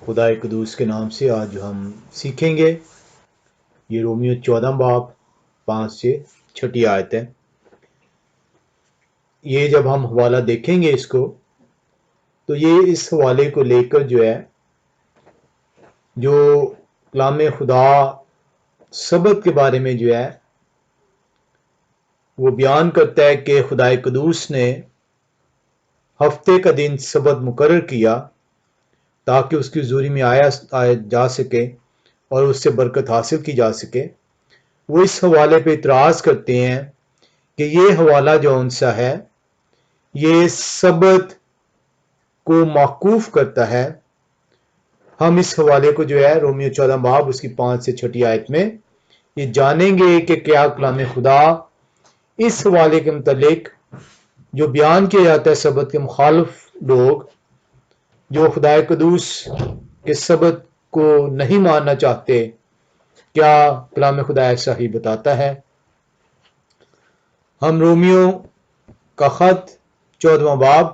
خدا قدوس کے نام سے آج ہم سیکھیں گے یہ رومیو 14 باب 5 سے 6 آیت ہے۔ یہ جب ہم حوالہ دیکھیں گے اس کو تو یہ اس حوالے کو لے کر جو کلام خدا سبت کے بارے میں وہ بیان کرتا ہے کہ خدا قدوس نے ہفتے کا دن سبت مقرر کیا تاکہ اس کی حضوری میں آیا جا سکے اور اس سے برکت حاصل کی جا سکے۔ وہ اس حوالے پہ اعتراض کرتے ہیں کہ یہ حوالہ جو انسا ہے یہ سبت کو موقوف کرتا ہے۔ ہم اس حوالے کو رومیو 14 باب اس کی 5 سے 6 آیت میں یہ جانیں گے کہ کیا کلام خدا اس حوالے کے متعلق جو بیان کیا جاتا ہے سبت کے مخالف لوگ جو خدا قدوس کے سبت کو نہیں ماننا چاہتے، کیا کلام خدا ایسا ہی بتاتا ہے؟ ہم رومیو کا خط 14واں باب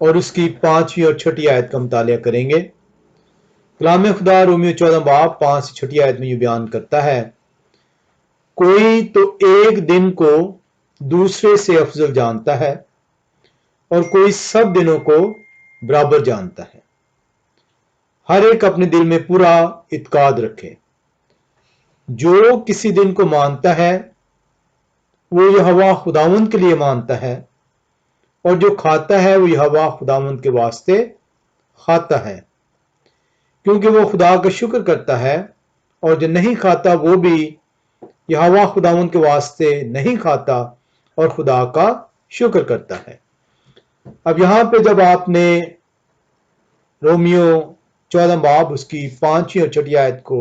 اور اس کی 5ویں اور 6 آیت کا مطالعہ کریں گے۔ کلام خدا رومیو 14 باب 5 سے 6 آیت میں یہ بیان کرتا ہے، کوئی تو ایک دن کو دوسرے سے افضل جانتا ہے اور کوئی سب دنوں کو برابر جانتا ہے۔ ہر ایک اپنے دل میں پورا اعتقاد رکھے۔ جو کسی دن کو مانتا ہے وہ یہوہ خداوند کے لیے مانتا ہے، اور جو کھاتا ہے وہ یہوہ خداوند کے واسطے کھاتا ہے، کیونکہ وہ خدا کا شکر کرتا ہے، اور جو نہیں کھاتا وہ بھی یہوہ خداوند کے واسطے نہیں کھاتا اور خدا کا شکر کرتا ہے۔ اب یہاں پہ جب آپ نے رومیو 14 باب اس کی 5ویں اور 6 آیت کو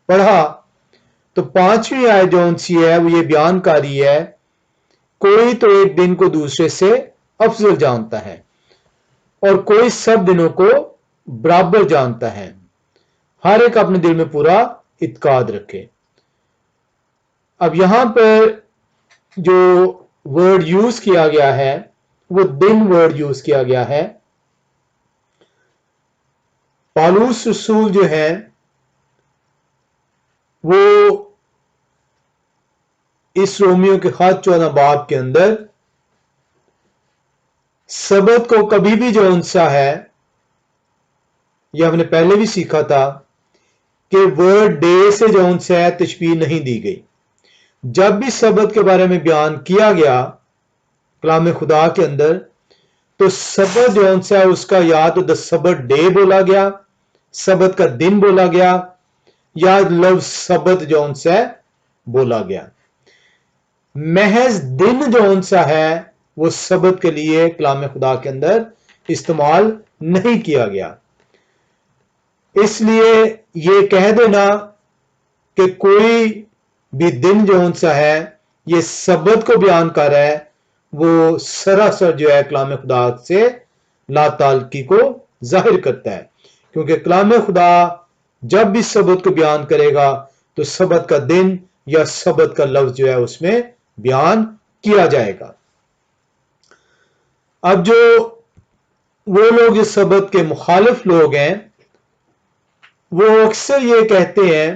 پڑھا تو 5ویں آیت جو انسی ہے وہ یہ بیان کاری ہے، کوئی تو ایک دن کو دوسرے سے افضل جانتا ہے اور کوئی سب دنوں کو برابر جانتا ہے۔ ہر ایک اپنے دل میں پورا اعتقاد رکھے۔ اب یہاں پر جو ورڈ یوز کیا گیا ہے وہ دن ورڈ یوز کیا گیا ہے۔ پالوس رسول جو ہے وہ اس رومیو کے خط 14 باب کے اندر سبت کو کبھی بھی جو انسا ہے، یہ ہم نے پہلے بھی سیکھا تھا کہ ورڈ ڈے سے جو انسا ہے تشبیہ نہیں دی گئی۔ جب بھی سبت کے بارے میں بیان کیا گیا کلام خدا کے اندر تو سبت جو انسا ہے اس کا یا تو سبت ڈے بولا گیا، سبت کا دن بولا گیا، یا لفظ سبت جو انسا ہے بولا گیا۔ محض دن جو انسا ہے وہ سبت کے لیے کلام خدا کے اندر استعمال نہیں کیا گیا۔ اس لیے یہ کہہ دینا کہ کوئی بھی دن جو انسا ہے یہ سبت کو بیان کر رہا ہے، وہ سراسر کلام خدا سے لا تعلقی کو ظاہر کرتا ہے، کیونکہ کلام خدا جب بھی سبت کو بیان کرے گا تو سبت کا دن یا سبت کا لفظ اس میں بیان کیا جائے گا۔ اب جو وہ لوگ جو سبت کے مخالف لوگ ہیں وہ اکثر یہ کہتے ہیں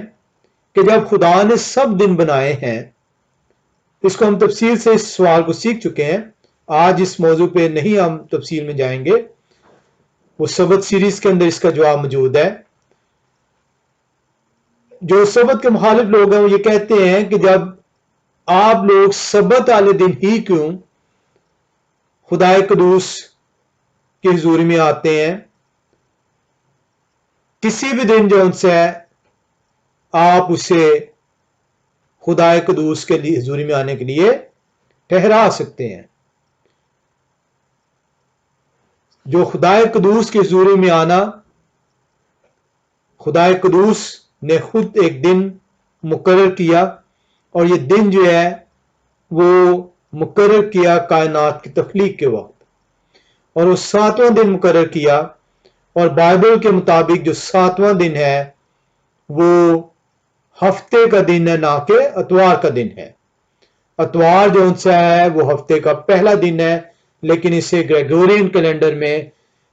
کہ جب خدا نے سب دن بنائے ہیں، اس کو ہم تفصیل سے اس سوال کو سیکھ چکے ہیں، آج اس موضوع پہ نہیں ہم تفصیل میں جائیں گے، وہ سبت سیریز کے اندر اس کا جواب موجود ہے۔ جو سبت کے مخالف لوگ ہیں وہ یہ کہتے ہیں کہ جب آپ لوگ سبت والے دن ہی کیوں خدا قدوس کی حضوری میں آتے ہیں، کسی بھی دن جو ان سے ہے آپ اسے خدا قدوس کے لیے حضوری میں آنے کے لیے ٹھہرا سکتے ہیں۔ جو خدا قدوس کی حضوری میں آنا، خدا قدوس نے خود ایک دن مقرر کیا، اور یہ دن وہ مقرر کیا کائنات کی تخلیق کے وقت، اور وہ 7واں دن مقرر کیا، اور بائبل کے مطابق جو 7واں دن ہے وہ ہفتے کا دن ہے، نہ کہ اتوار کا دن ہے۔ اتوار جو ان سے ہے وہ ہفتے کا پہلا دن ہے، لیکن اسے گریگورین کیلنڈر میں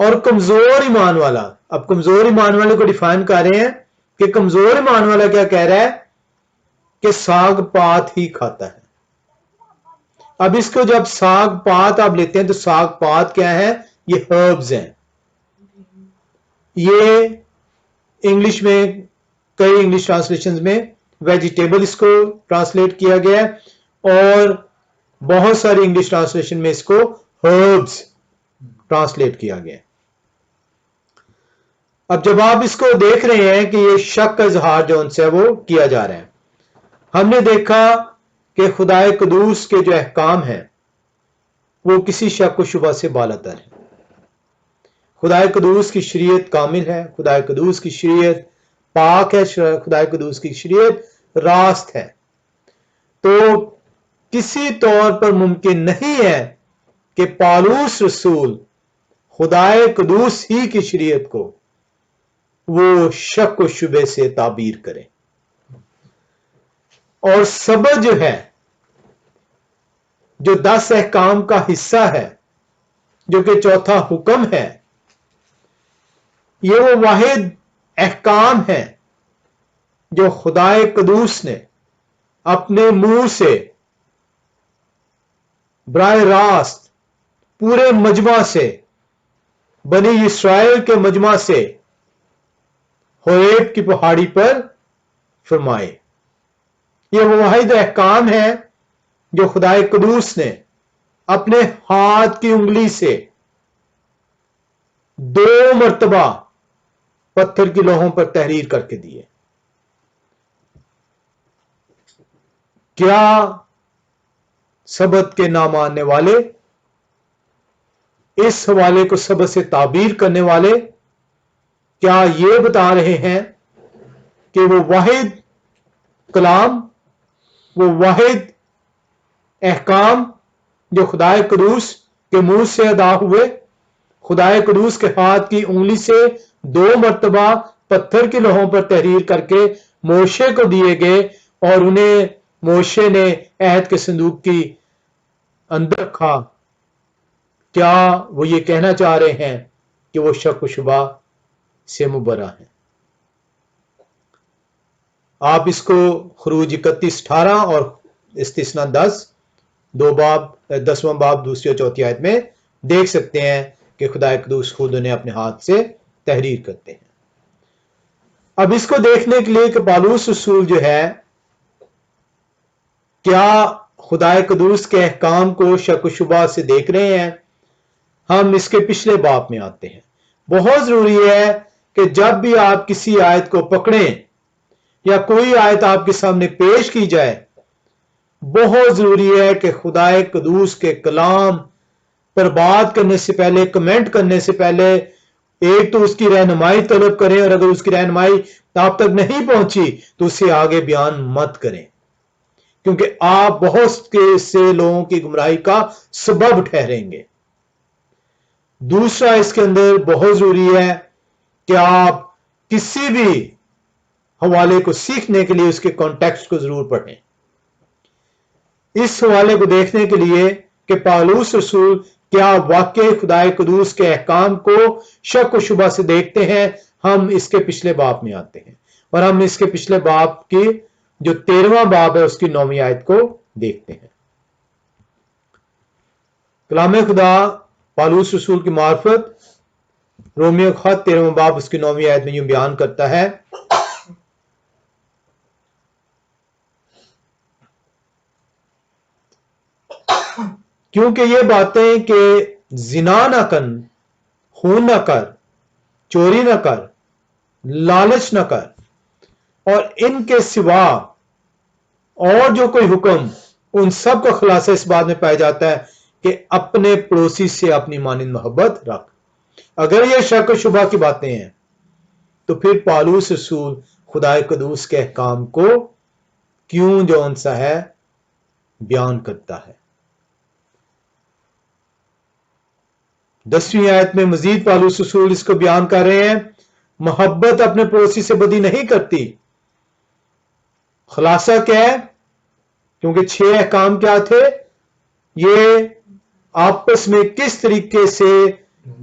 اور کمزور ایمان والا. اب کمزور ایمان والے کو ڈیفائن کر رہے ہیں کہ کمزور ایمان والا کیا کہہ رہا ہے کہ ساگ پات ہی کھاتا ہے. اب اس کو جب ساگ پات آپ لیتے ہیں تو ساگ پات کیا ہے؟ یہ ہربز ہیں. یہ انگلش میں کئی انگلش ٹرانسلیشن میں ویجیٹیبل اس کو ٹرانسلیٹ کیا گیا ہے اور بہت ساری انگلش ٹرانسلیشن میں اس کو ہربز ٹرانسلیٹ کیا گیا ہے. اب جب آپ اس کو دیکھ رہے ہیں کہ یہ شک کا اظہار جو ان سے وہ کیا جا رہا ہے، ہم نے دیکھا کہ خدائے قدوس کے جو احکام ہیں وہ کسی شک و شبہ سے بالاتر ہے. خدائے قدوس کی شریعت کامل ہے، خدائے قدوس کی شریعت پاک ہے، خدائے قدوس کی شریعت راست ہے. تو کسی طور پر ممکن نہیں ہے کہ پالوس رسول خدائے قدوس ہی کی شریعت کو وہ شک و شبے سے تعبیر کرے. اور سبت جو ہے، جو 10 احکام کا حصہ ہے، جو کہ چوتھا حکم ہے، یہ وہ واحد احکام ہے جو خدائے قدوس نے اپنے منہ سے براہ راست پورے مجمع سے، بنی اسرائیل کے مجمع سے ہوریب کی پہاڑی پر فرمائے. یہ وہ واحد احکام ہے جو خدائے قدوس نے اپنے ہاتھ کی انگلی سے 2 مرتبہ پتھر کی لوحوں پر تحریر کر کے دیے. کیا سبت کے نہ ماننے والے، اس حوالے کو سبت سے تعبیر کرنے والے، کیا یہ بتا رہے ہیں کہ وہ واحد کلام، وہ واحد احکام جو خدائے قدوس کے منہ سے ادا ہوئے، خدائے قدوس کے ہاتھ کی انگلی سے 2 مرتبہ پتھر کی لوحوں پر تحریر کر کے موشے کو دیے گئے اور انہیں موشے نے عہد کے صندوق کی اندر رکھا، کیا وہ یہ کہنا چاہ رہے ہیں کہ وہ شک و شبہ سے مبرہ ہیں؟ آپ اس کو خروج 31:18 اور استثنا 10 10واں باب دوسری اور چوتھی آیت میں دیکھ سکتے ہیں کہ خدا قدوس خود انہیں اپنے ہاتھ سے تحریر کرتے ہیں. اب اس کو دیکھنے کے لیے کہ پالوس رسول جو ہے کیا خدا قدوس کے احکام کو شک و شبہ سے دیکھ رہے ہیں، ہم اس کے پچھلے باب میں آتے ہیں. بہت ضروری ہے کہ جب بھی آپ کسی آیت کو پکڑیں یا کوئی آیت آپ کے سامنے پیش کی جائے، بہت ضروری ہے کہ خدا قدوس کے کلام پر بات کرنے سے پہلے، کمنٹ کرنے سے پہلے، ایک تو اس کی رہنمائی طلب کریں، اور اگر اس کی رہنمائی آپ تک نہیں پہنچی تو اسے آگے بیان مت کریں، کیونکہ آپ بہت سے لوگوں کی گمراہی کا سبب ٹھہریں گے. دوسرا اس کے اندر بہت ضروری ہے کہ آپ کسی بھی حوالے کو سیکھنے کے لیے اس کے کانٹیکسٹ کو ضرور پڑھیں. اس حوالے کو دیکھنے کے لیے کہ پالوس رسول کیا واقعی خدائے قدوس کے احکام کو شک و شبہ سے دیکھتے ہیں، ہم اس کے پچھلے باب میں آتے ہیں اور ہم اس کے پچھلے باب کی جو 13واں باب ہے اس کی 9ویں آیت کو دیکھتے ہیں. کلام خدا پالوس رسول کی معرفت رومیو خط 13واں باب اس کی 9ویں آیت میں یوں بیان کرتا ہے، کیونکہ یہ باتیں کہ زنا نہ کر، خون نہ کر، چوری نہ کر، لالچ نہ کر، اور ان کے سوا اور جو کوئی حکم، ان سب کا خلاصہ اس بات میں پایا جاتا ہے کہ اپنے پڑوسی سے اپنی مانند محبت رکھ. اگر یہ شک و شبہ کی باتیں ہیں تو پھر پالوس رسول خدائے قدوس کے احکام کو کیوں جو ان سا ہے بیان کرتا ہے. 10ویں آیت میں مزید پالوس رسول اس کو بیان کر رہے ہیں، محبت اپنے پڑوسی سے بدی نہیں کرتی. خلاصہ کیا ہے؟ کیونکہ 6 احکام کیا تھے؟ یہ آپس میں کس طریقے سے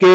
کہ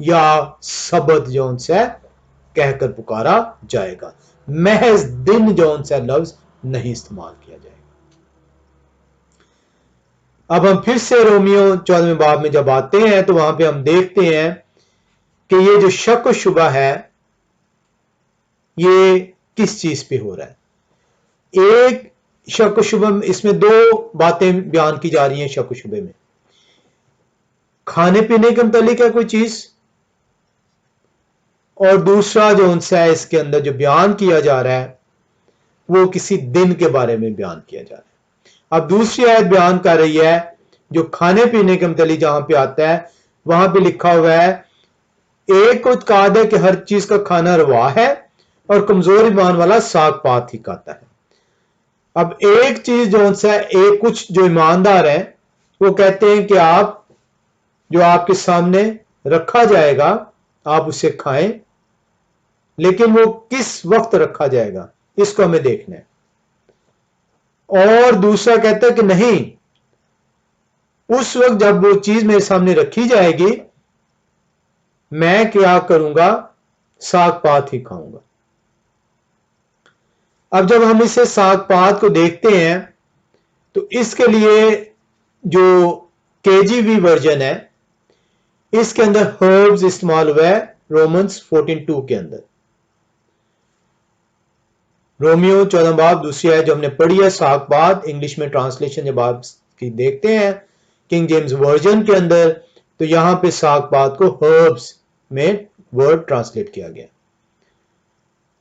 یا سبت جو ان سے کہہ کر پکارا جائے گا. محض دن جو ان سے لفظ نہیں استعمال کیا جائے گا. اب ہم پھر سے رومیو 14ویں باب میں جب آتے ہیں تو وہاں پہ ہم دیکھتے ہیں کہ یہ جو شک و شبہ ہے یہ کس چیز پہ ہو رہا ہے. ایک شک و شبہ اس میں دو باتیں بیان کی جا رہی ہیں. شک و شبے میں کھانے پینے کے متعلق ہے کوئی چیز, اور دوسرا جو ان سے اس کے اندر جو بیان کیا جا رہا ہے وہ کسی دن کے بارے میں بیان کیا جا رہا ہے. اب دوسری آیت بیان کر رہی ہے جو کھانے پینے کے متعلق جہاں پہ آتا ہے وہاں پہ لکھا ہوا ہے ایک کو اعتقاد ہے کہ ہر چیز کا کھانا روا ہے اور کمزور ایمان والا ساگ پات ہی کھاتا ہے. اب ایک چیز جو ان سے ایک کچھ جو ایماندار ہیں وہ کہتے ہیں کہ آپ جو آپ کے سامنے رکھا جائے گا آپ اسے کھائیں, لیکن وہ کس وقت رکھا جائے گا اس کو ہمیں دیکھنا ہے. اور دوسرا کہتا ہے کہ نہیں, اس وقت جب وہ چیز میرے سامنے رکھی جائے گی میں کیا کروں گا, ساگ پات ہی کھاؤں گا. اب جب ہم اسے ساگ پات کو دیکھتے ہیں تو اس کے لیے جو KJV ورژن ہے اس کے اندر ہربز استعمال ہوا ہے رومنز 14:2 کے اندر. رومیو 14 باب دوسری آیت جو ہم نے پڑھی ہے ساگ پات, انگلش میں ٹرانسلیشن جب آپ کی دیکھتے ہیں کنگ جیمز ورژن کے اندر تو یہاں پہ ساگ پات کو ہربز میں ورڈ ٹرانسلیٹ کیا گیا.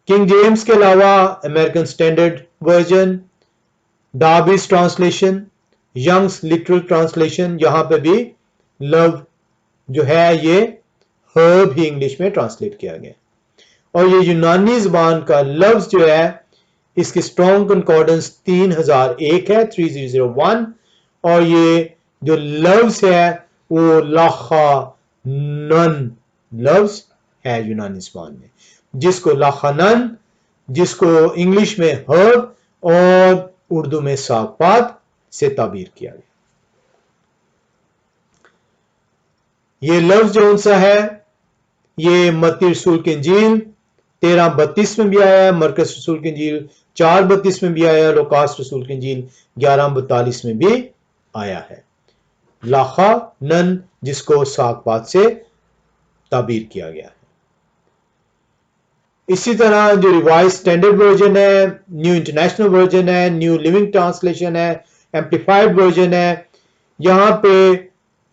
کنگ جیمز کے علاوہ American Standard Version, Darby's Translation, Young's Literal Translation, یہاں پہ بھی لو جو ہے یہ ہرب ہی انگلش میں ٹرانسلیٹ کیا گیا. اور یہ یونانی زبان کا لفظ جو ہے اس کی اسٹرانگ کنکارڈنس 3001 ہے 3001, اور یہ جو لفظ ہے وہ لاخانن لفظ ہے یونانی زبان میں, جس کو لاخانن, جس کو انگلش میں ہرب اور اردو میں ساگ پات سے تعبیر کیا گیا. یہ لفظ جو ان سا ہے یہ متی رسول کی انجیل 13:32 میں بھی آیا ہے, مرکز رسول کی انجیل 4:32 میں بھی آیا ہے, لوکاس رسول کی انجیل 11:42 میں بھی آیا ہے. لاخا نن جس کو ساگ پات سے تعبیر کیا گیا ہے. اسی طرح جو ریوائز سٹینڈرڈ ورژن ہے, نیو انٹرنیشنل ورژن ہے, نیو لیونگ ٹرانسلیشن ہے, ایمپلیفائڈ ورژن ہے, یہاں پہ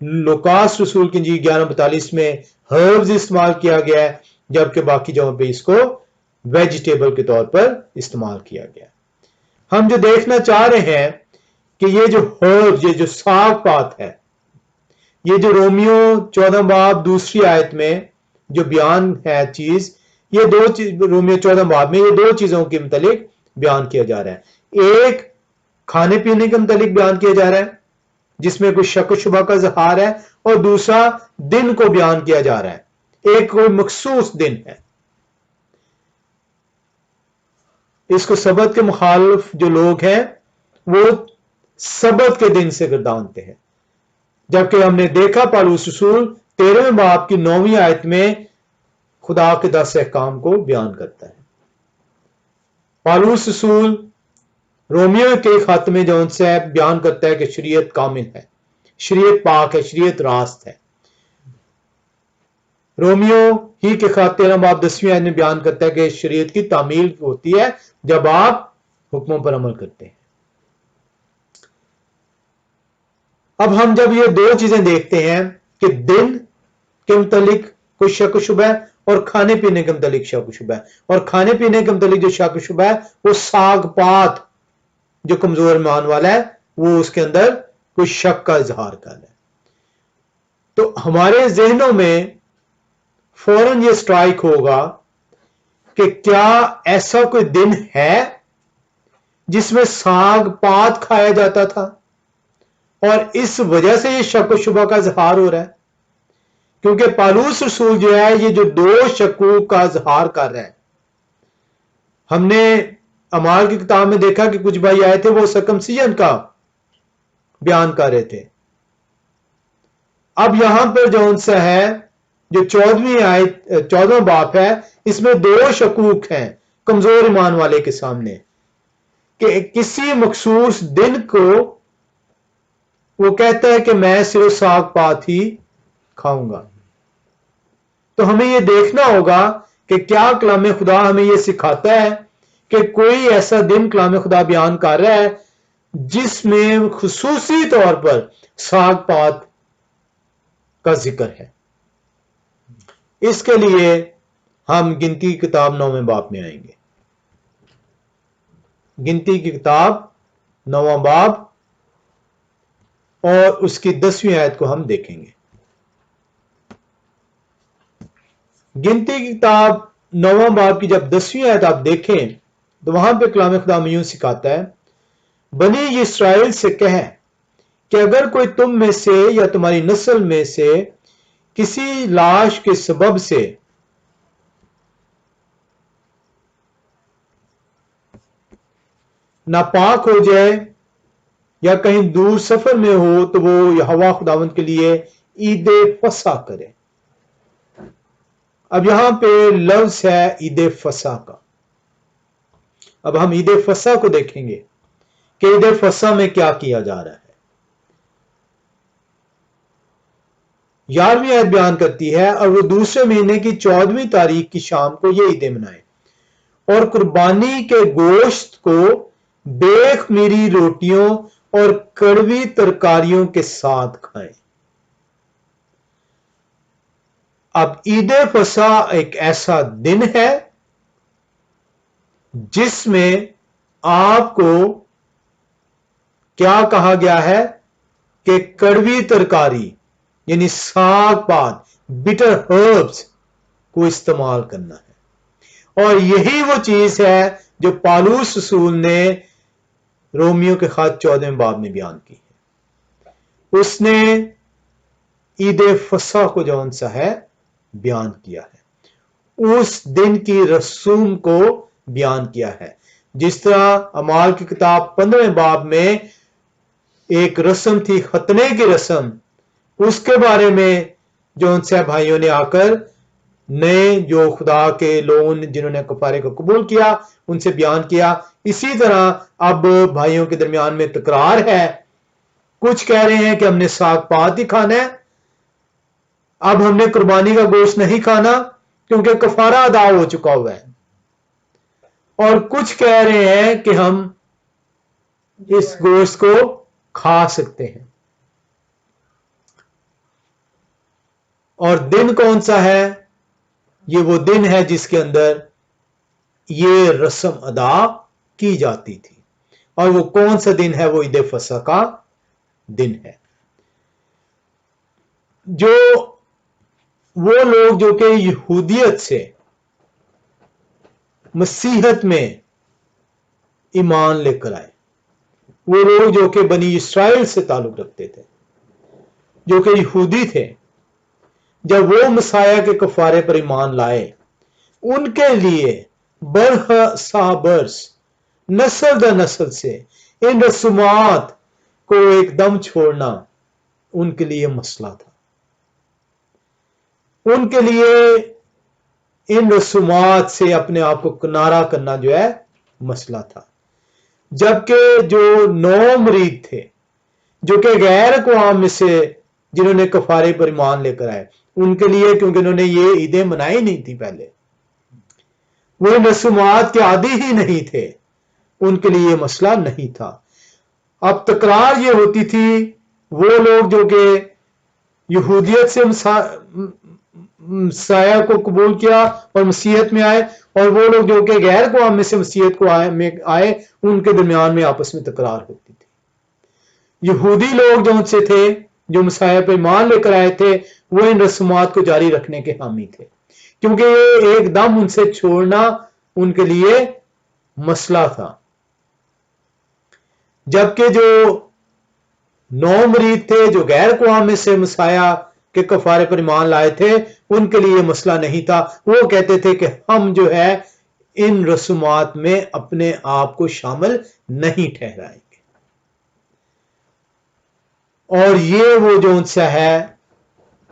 لوکاس رسول کی انجیل 11:42 میں ہربز استعمال کیا گیا ہے, جبکہ باقی جگہوں پہ اس کو ویجیٹیبل کے طور پر استعمال کیا گیا. ہم جو دیکھنا چاہ رہے ہیں کہ یہ جو ہربز, یہ جو ساگ پات ہے, یہ جو رومیو 14 باب دوسری آیت میں جو بیان ہے چیز, یہ دو چیز رومیو 14 باب میں یہ دو چیزوں کے متعلق بیان کیا جا رہا ہے. ایک کھانے پینے کے متعلق بیان کیا جا رہا ہے جس میں کوئی شک و شبہ کا اظہار ہے, اور دوسرا دن کو بیان کیا جا رہا ہے, ایک کوئی مخصوص دن ہے. اس کو سبت کے مخالف جو لوگ ہیں وہ سبت کے دن سے گردانتے ہیں, جبکہ ہم نے دیکھا پالوس رسول 13 باب کی 9ویں آیت میں خدا کے 10 احکام کو بیان کرتا ہے. پالوس رسول رومیو کے خط میں جو ان سے بیان کرتا ہے کہ شریعت کامل ہے, شریعت پاک ہے, شریعت راست ہے. رومیو ہی کے خط 13 باب 10ویں آیت میں بیان کرتا ہے کہ شریعت کی تعمیل ہوتی ہے جب آپ حکموں پر عمل کرتے ہیں. اب ہم جب یہ دو چیزیں دیکھتے ہیں کہ دن کے متعلق کوئی شک و شبہ ہے اور کھانے پینے کے متعلق شک و شبہ ہے, اور کھانے پینے کے متعلق جو شک و شبہ ہے وہ ساگ پات جو کمزور ایمان والا ہے وہ اس کے اندر کوئی شک کا اظہار کر رہا ہے. تو ہمارے ذہنوں میں فوراً یہ سٹرائک ہوگا کہ کیا ایسا کوئی دن ہے جس میں ساگ پات کھایا جاتا تھا, اور اس وجہ سے یہ شک و شبہ کا اظہار ہو رہا ہے. کیونکہ پالوس رسول جو ہے یہ جو دو شکوک کا اظہار کر رہا ہے. ہم نے اعمال کی کتاب میں دیکھا کہ کچھ بھائی آئے تھے وہ سرکمسیجن کا بیان کر رہے تھے. اب یہاں پر جو ان سے ہے جو 14واں باپ ہے، اس میں 2 شکوک ہیں کمزور ایمان والے کے سامنے کہ کسی مخصوص دن کو وہ کہتا ہے کہ میں صرف ساگ پات ہی کھاؤں گا۔ تو ہمیں یہ دیکھنا ہوگا کہ کیا کلام خدا ہمیں یہ سکھاتا ہے کہ کوئی ایسا دن کلام خدا بیان کر رہا ہے جس میں خصوصی طور پر ساگ پات کا ذکر ہے۔ اس کے لیے ہم گنتی کی کتاب 9ویں باب میں آئیں گے۔ گنتی کی کتاب 9واں باب اور اس کی 10ویں آیت کو ہم دیکھیں گے۔ گنتی کی کتاب 9واں باب کی جب 10ویں آیت آپ دیکھیں تو وہاں پہ کلام خدا میں یوں سکھاتا ہے، بنی اسرائیل سے کہے کہ اگر کوئی تم میں سے یا تمہاری نسل میں سے کسی لاش کے سبب سے ناپاک ہو جائے یا کہیں دور سفر میں ہو تو وہ یہوہ خداوند کے لیے عید فصح کرے۔ اب یہاں پہ لفظ ہے عید فصح کا۔ اب ہم عید فصح کو دیکھیں گے کہ عید فصح میں کیا کیا جا رہا ہے۔ 11ویں آیت بیان کرتی ہے، اور وہ دوسرے مہینے کی 14ویں تاریخ کی شام کو یہ عیدیں منائیں اور قربانی کے گوشت کو بے خمیری روٹیوں اور کڑوی ترکاریوں کے ساتھ کھائیں۔ اب عید فصح ایک ایسا دن ہے جس میں آپ کو کیا کہا گیا ہے کہ کڑوی ترکاری یعنی ساگ پات، بٹر ہربز کو استعمال کرنا ہے، اور یہی وہ چیز ہے جو پالوس رسول نے رومیو کے خط 14ویں باب میں بیان کی ہے۔ اس نے عید فصح کو جون سا ہے بیان کیا ہے، اس دن کی رسوم کو بیان کیا ہے۔ جس طرح اعمال کی کتاب 15ویں باب میں ایک رسم تھی ختنے کی رسم، اس کے بارے میں جون سے بھائیوں نے آ کر نئے جو خدا کے لوگوں جنہوں نے کفارے کو قبول کیا ان سے بیان کیا۔ اسی طرح اب بھائیوں کے درمیان میں تکرار ہے، کچھ کہہ رہے ہیں کہ ہم نے ساگ پات ہی کھانا ہے، اب ہم نے قربانی کا گوشت نہیں کھانا کیونکہ کفارہ ادا ہو چکا ہوا ہے، اور کچھ کہہ رہے ہیں کہ ہم اس گوشت کو کھا سکتے ہیں۔ اور دن کون سا ہے؟ یہ وہ دن ہے جس کے اندر یہ رسم ادا کی جاتی تھی، اور وہ کون سا دن ہے؟ وہ عید فصح کا دن ہے۔ جو وہ لوگ جو کہ یہودیت سے مسیحت میں ایمان لے کر آئے، وہ لوگ جو کہ بنی اسرائیل سے تعلق رکھتے تھے، جو کہ یہودی تھے، جب وہ مسیح کے کفارے پر ایمان لائے، ان کے لیے برس برس نسل در نسل سے ان رسومات کو ایک دم چھوڑنا ان کے لیے مسئلہ تھا۔ ان کے لیے ان رسومات سے اپنے آپ کو کنارہ کرنا جو ہے مسئلہ تھا، جبکہ جو 9 مرید تھے جو کہ غیر اقوام میں سے جنہوں نے کفارے پر ایمان لے کر آئے، ان کے لیے کیونکہ انہوں نے یہ عیدیں منائی نہیں تھی، پہلے وہ رسومات کے عادی ہی نہیں تھے، ان کے لیے یہ مسئلہ نہیں تھا۔ اب تکرار یہ ہوتی تھی، وہ لوگ جو کہ یہودیت سے مسیح کو قبول کیا اور مسیحیت میں آئے، اور وہ لوگ جو کہ غیر اقوام میں سے مسیحیت کو آئے، ان کے درمیان میں آپس میں تکرار ہوتی تھی۔ یہودی لوگ جو ان سے تھے جو مسیح پہ ایمان لے کر آئے تھے، وہ ان رسومات کو جاری رکھنے کے حامی تھے، کیونکہ یہ ایک دم ان سے چھوڑنا ان کے لیے مسئلہ تھا۔ جبکہ جو 9 مرید تھے جو غیر اقوام میں سے مسیح کے کفارے پر ایمان لائے تھے، ان کے لیے مسئلہ نہیں تھا۔ وہ کہتے تھے کہ ہم جو ہے ان رسومات میں اپنے آپ کو شامل نہیں ٹھہرائیں گے، اور یہ وہ جو ان سے ہے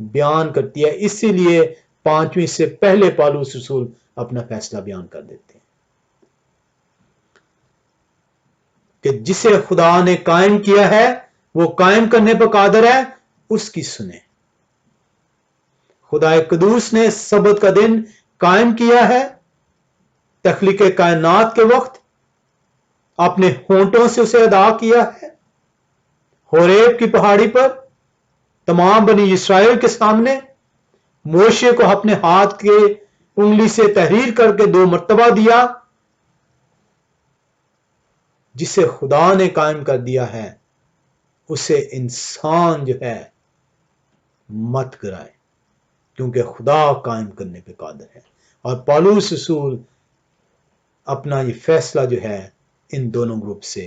بیان کرتی ہے. اسی لیے 5ویں سے پہلے پالوس رسول اپنا فیصلہ بیان کر دیتے ہیں کہ جسے خدا نے قائم کیا ہے وہ قائم کرنے پر قادر ہے، اس کی سنیں. خدا قدوس نے سبت کا دن قائم کیا ہے تخلیق کائنات کے وقت، اپنے ہونٹوں سے اسے ادا کیا ہے ہوریب کی پہاڑی پر تمام بنی اسرائیل کے سامنے. موشے کو اپنے ہاتھ کے انگلی سے تحریر کر کے 2 مرتبہ دیا. جسے خدا نے قائم کر دیا ہے اسے انسان جو ہے مت کرائے، کیونکہ خدا قائم کرنے پہ قادر ہے. اور پالوس رسول اپنا یہ فیصلہ جو ہے ان دونوں گروپ سے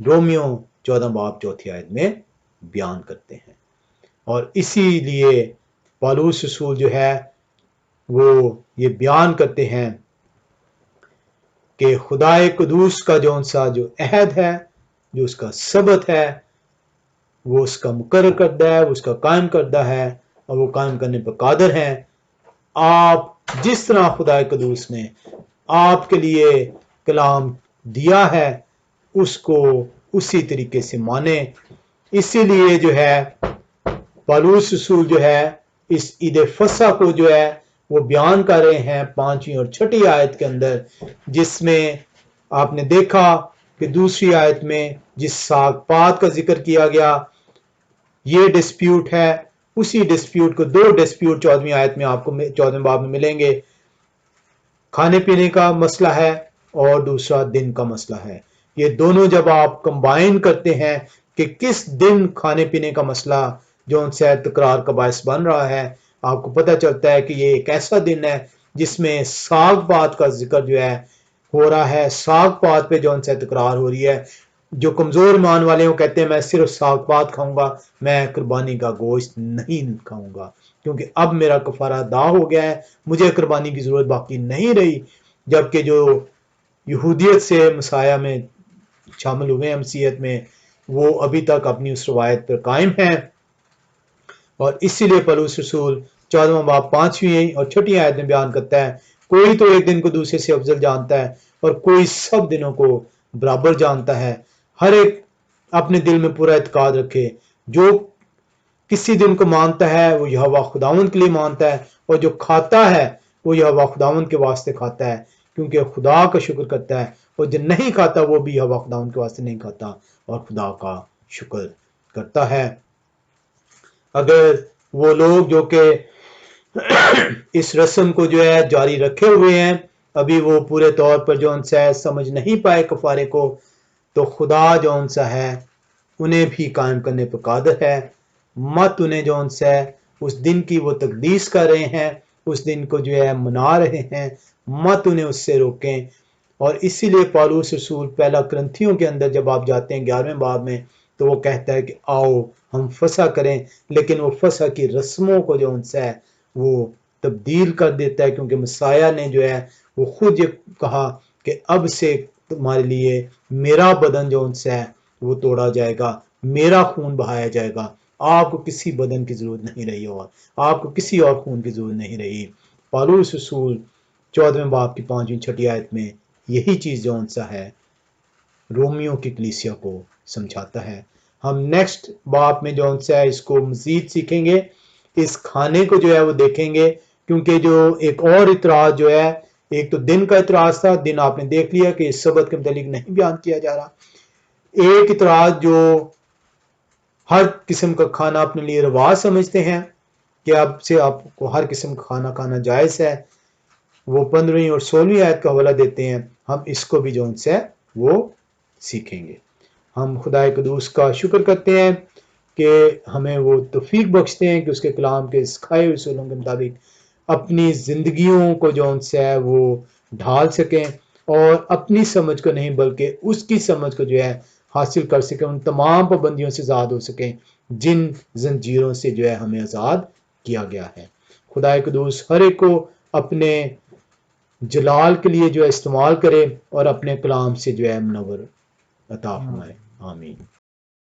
رومیو 14 باب 4 آیت میں بیان کرتے ہیں. اور اسی لیے پالوس رسول جو ہے وہ یہ بیان کرتے ہیں کہ خدا قدوس کا جو عہد ہے، جو اس کا سبت ہے، وہ اس کا مقرر کردہ ہے، وہ اس کا قائم کردہ ہے اور وہ قائم کرنے پر قادر ہیں. آپ جس طرح خدا قدوس نے آپ کے لیے کلام دیا ہے اس کو اسی طریقے سے مانیں. اسی لیے جو ہے پالوس رسول جو ہے اس عید فصح کو جو ہے وہ بیان کر رہے ہیں 5ویں اور 6 آیت کے اندر، جس میں آپ نے دیکھا کہ دوسری آیت میں جس ساگ پات کا ذکر کیا گیا یہ ڈسپیوٹ ہے، اسی ڈسپیوٹ کو 2 ڈسپیوٹ 14ویں آیت میں آپ کو 14ویں باب میں ملیں گے. کھانے پینے کا مسئلہ ہے اور دوسرا دن کا مسئلہ ہے. یہ دونوں جب آپ کمبائن کرتے ہیں کہ کس دن کھانے پینے کا مسئلہ جو ان سے تکرار کا باعث بن رہا ہے، آپ کو پتہ چلتا ہے کہ یہ ایک ایسا دن ہے جس میں ساگ پات کا ذکر جو ہے ہو رہا ہے. ساگ پات پہ جو ان سے تکرار ہو رہی ہے. جو کمزور ایمان والے ہوں کہتے ہیں میں صرف ساگ پات کھاؤں گا، میں قربانی کا گوشت نہیں کھاؤں گا کیونکہ اب میرا کفارہ ادا ہو گیا ہے، مجھے قربانی کی ضرورت باقی نہیں رہی. جبکہ جو یہودیت سے مسیح میں شامل ہوئے ہیں مسیحیت میں، وہ ابھی تک اپنی اس روایت پر قائم ہیں. اور اسی لیے پالوس رسول 14واں باب 5ویں اور 6 آیت میں بیان کرتا ہے کوئی تو ایک دن کو دوسرے سے افضل جانتا ہے اور کوئی سب دنوں کو برابر جانتا ہے. ہر ایک اپنے دل میں پورا اعتقاد رکھے، جو کسی دن کو مانتا ہے وہ یہوہ خداوند کے لیے مانتا ہے، اور جو کھاتا ہے وہ یہوہ خداوند کے واسطے کھاتا ہے کیونکہ خدا کا شکر کرتا ہے، اور جو نہیں کھاتا وہ بھی یہوہ خداوند کے واسطے نہیں کھاتا اور خدا کا شکر کرتا ہے. اگر وہ لوگ جو کہ اس رسم کو جو ہے جاری رکھے ہوئے ہیں، ابھی وہ پورے طور پر جو ان سے سمجھ نہیں پائے کفارے کو، تو خدا جو ان سے ہے انہیں بھی قائم کرنے پر قادر ہے. مت انہیں جو ان سے اس دن کی وہ تقدیس کر رہے ہیں، اس دن کو جو ہے منا رہے ہیں، مت انہیں اس سے روکیں. اور اسی لیے پالوس رسول پہلا کرنتھیوں کے اندر جب آپ جاتے ہیں 11ویں باب میں تو وہ کہتا ہے کہ آؤ ہم فصح کریں، لیکن وہ فصح کی رسموں کو جو ان سے ہے وہ تبدیل کر دیتا ہے، کیونکہ مسیح نے جو ہے وہ خود یہ کہا کہ اب سے تمہارے لیے میرا بدن جو ان سے ہے وہ توڑا جائے گا، میرا خون بہایا جائے گا. آپ کو کسی بدن کی ضرورت نہیں رہی اور آپ کو کسی اور خون کی ضرورت نہیں رہی. پالوس رسول 14ویں باب کی 5ویں 6 آیت میں یہی چیز جو ان سے ہے رومیو کی کلیسیا کو سمجھاتا ہے. ہم نیکسٹ باب میں جو ان سے ہے اس کو مزید سیکھیں گے، اس کھانے کو جو ہے وہ دیکھیں گے، کیونکہ جو ایک اور اعتراض جو ہے، ایک تو دن کا اعتراض تھا، دن آپ نے دیکھ لیا کہ اس سبت کے متعلق نہیں بیان کیا جا رہا. ایک اعتراض جو ہر قسم کا کھانا اپنے لیے رواج سمجھتے ہیں کہ اب سے آپ کو ہر قسم کا کھانا کھانا جائز ہے، وہ 15ویں اور 16ویں آیت کا حوالہ دیتے ہیں. ہم اس کو بھی جو ان سے وہ سیکھیں گے. ہم خدا قدوس کا شکر کرتے ہیں کہ ہمیں وہ توفیق بخشتے ہیں کہ اس کے کلام کے سکھائے ہوئے اصولوں کے مطابق اپنی زندگیوں کو جو ان سے ہے وہ ڈھال سکیں، اور اپنی سمجھ کو نہیں بلکہ اس کی سمجھ کو جو ہے حاصل کر سکیں، ان تمام پابندیوں سے آزاد ہو سکیں جن زنجیروں سے جو ہے ہمیں آزاد کیا گیا ہے. خدا قدوس ہر ایک کو اپنے جلال کے لیے جو ہے استعمال کرے اور اپنے کلام سے جو ہے منور عطا فرمائے. آمین.